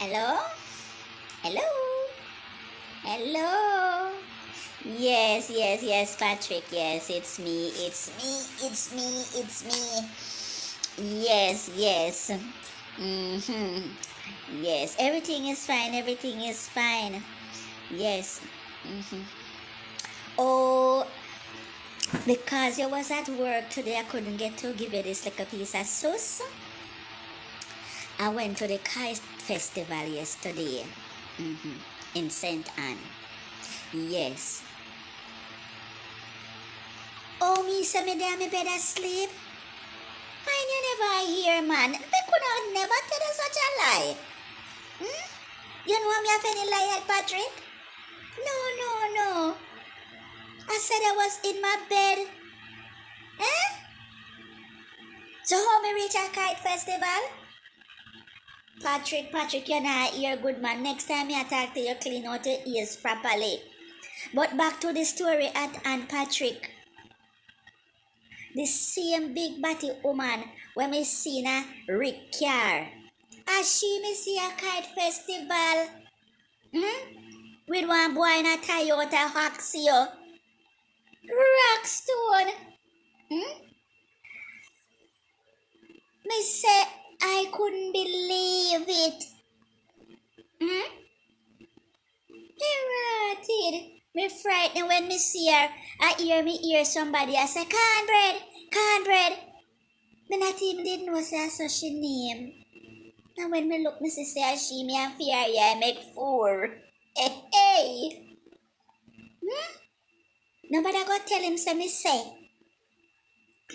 Hello? Hello? Hello? Yes, Patrick. Yes, it's me. Yes. Mm-hmm. Yes, everything is fine. Yes. Mm-hmm. Oh, because you was at work today, I couldn't get to give you this like a piece of sauce. I went to the kite festival yesterday. Mm-hmm. In St. Anne. Yes. Oh, me say me there me bed asleep. Fine, you never hear, man. Me could have never tell you such a lie. Hmm? You know me have any lie yet, Patrick? No. I said I was in my bed. Eh? So how me reach a kite festival? Patrick, you're not here, good man. Next time you talk to you, clean out your ears properly. But back to the story at Aunt Patrick. The same big body woman when me seen a Rick Car. As she me see a kite festival. Hmm? With one boy in a Toyota Hoxio. Rockstone. Hmm? Me say I couldn't believe it. Hmm? Me rotted. Me frightened when me see her. I hear somebody. I say, cornbread. Me not even did know say such she name. And when me look, me say she me and fear yeah, I make fool. Hey. Hmm? Nobody go tell him say me say.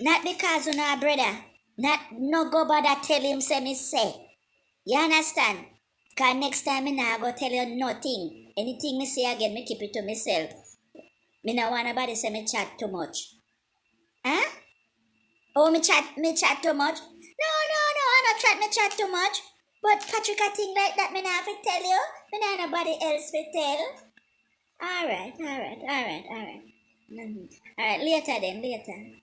Not because you know brother. Not no go bother tell him say me say. You understand? Cause next time me nah go tell you nothing. Anything me say again, me keep it to myself. Me no want nobody say me chat too much. Huh? Oh, me chat too much? No, I not chat me chat too much. But Patrick, a thing like that, me not have to tell you. Me not nobody else to tell. Alright. Mm-hmm. Alright, later then, later.